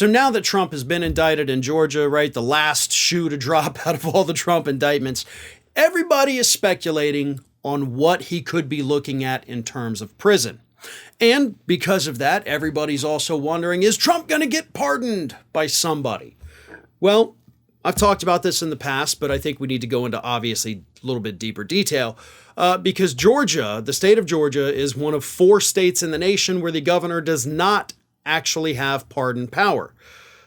So now that Trump has been indicted in Georgia, right, the last shoe to drop out of all the Trump indictments, everybody is speculating on what he could be looking at in terms of prison. And because of that, everybody's also wondering, is Trump going to get pardoned by somebody? Well, I've talked about this in the past, but I think we need to go into obviously a little bit deeper detail because Georgia, the state of Georgia, is one of 4 states in the nation where the governor does not actually have pardon power.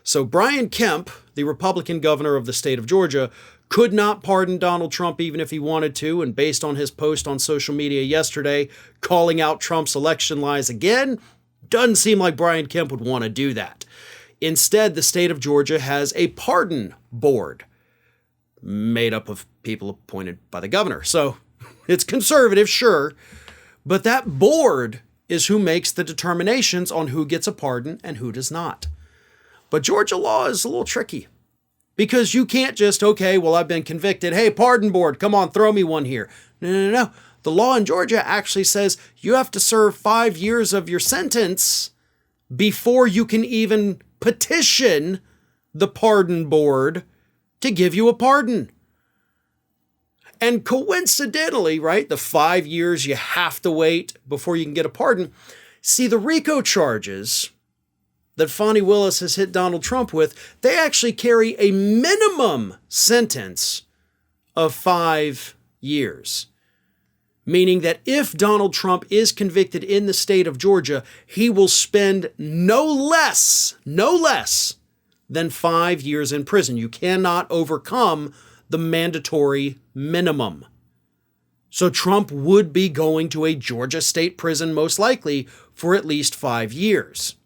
So Brian Kemp, the Republican governor of the state of Georgia, could not pardon Donald Trump even if he wanted to. And based on his post on social media yesterday, calling out Trump's election lies again, doesn't seem like Brian Kemp would want to do that. Instead, the state of Georgia has a pardon board made up of people appointed by the governor. So it's conservative, sure, but that board is who makes the determinations on who gets a pardon and who does not. But Georgia law is a little tricky because you can't just, okay, well, I've been convicted. Hey, pardon board, come on, throw me one here. No. The law in Georgia actually says you have to serve 5 years of your sentence before you can even petition the pardon board to give you a pardon. And coincidentally, right, the 5 years you have to wait before you can get a pardon. See, the RICO charges that Fani Willis has hit Donald Trump with, they actually carry a minimum sentence of 5 years. Meaning that if Donald Trump is convicted in the state of Georgia, he will spend no less than 5 years in prison. You cannot overcome the mandatory minimum. So Trump would be going to a Georgia state prison most likely for at least 5 years.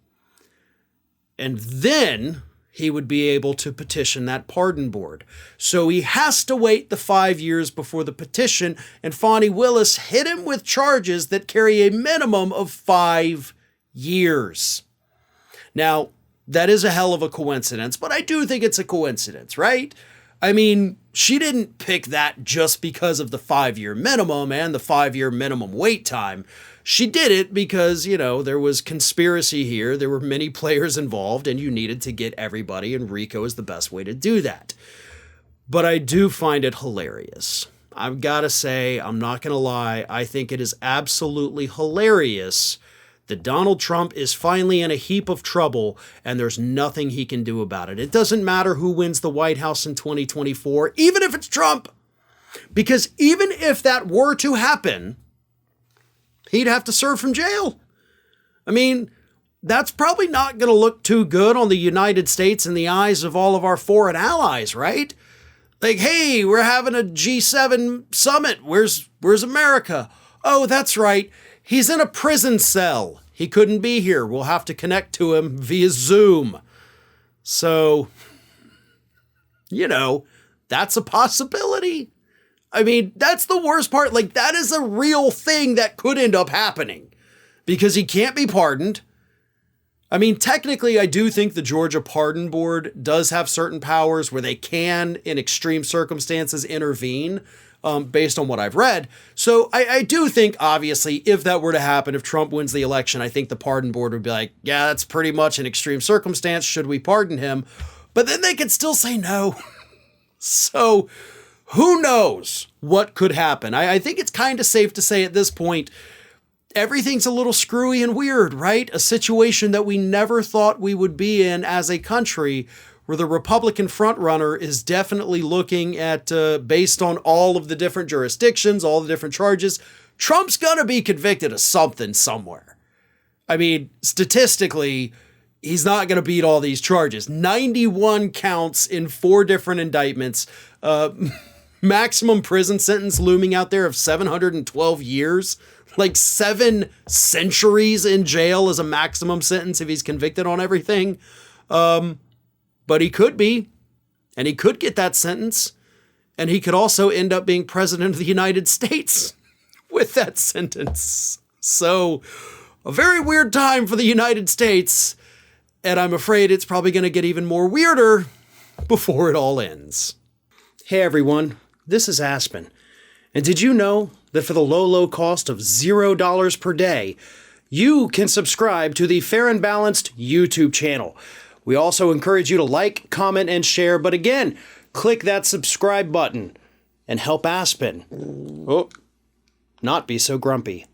And then he would be able to petition that pardon board. So he has to wait the 5 years before the petition, and Fani Willis hit him with charges that carry a minimum of 5 years. Now, that is a hell of a coincidence, but I do think it's a coincidence, right? I mean, she didn't pick that just because of the 5-year minimum and the 5-year minimum wait time. She did it because, there was conspiracy here. There were many players involved and you needed to get everybody, and RICO is the best way to do that. But I do find it hilarious. I've got to say, I'm not going to lie. I think it is absolutely hilarious that Donald Trump is finally in a heap of trouble and there's nothing he can do about it. It doesn't matter who wins the White House in 2024, even if it's Trump. Because even if that were to happen, he'd have to serve from jail. I mean, that's probably not going to look too good on the United States in the eyes of all of our foreign allies, right? Like, hey, we're having a G7 summit. Where's America? Oh, that's right. He's in a prison cell. He couldn't be here. We'll have to connect to him via Zoom. So, that's a possibility. I mean, that's the worst part. Like, that is a real thing that could end up happening because he can't be pardoned. I mean, technically, I do think the Georgia Pardon Board does have certain powers where they can, in extreme circumstances, intervene based on what I've read. So I do think, obviously, if that were to happen, if Trump wins the election, I think the Pardon Board would be like, yeah, that's pretty much an extreme circumstance. Should we pardon him? But then they could still say no. So who knows what could happen? I think it's kind of safe to say at this point, everything's a little screwy and weird, right? A situation that we never thought we would be in as a country, where the Republican frontrunner is definitely looking at, based on all of the different jurisdictions, all the different charges, Trump's going to be convicted of something somewhere. I mean, statistically, he's not going to beat all these charges. 91 counts in 4 different indictments, maximum prison sentence looming out there of 712 years. Like 7 centuries in jail is a maximum sentence if he's convicted on everything. But he could be, and he could get that sentence, and he could also end up being president of the United States with that sentence. So a very weird time for the United States, and I'm afraid it's probably going to get even more weirder before it all ends. Hey everyone, this is Aspen. And did you know that for the low cost of $0 per day, you can subscribe to the Fair and Balanced YouTube channel, We also encourage you to like, comment, and share, but again, click that subscribe button and help Aspen not be so grumpy.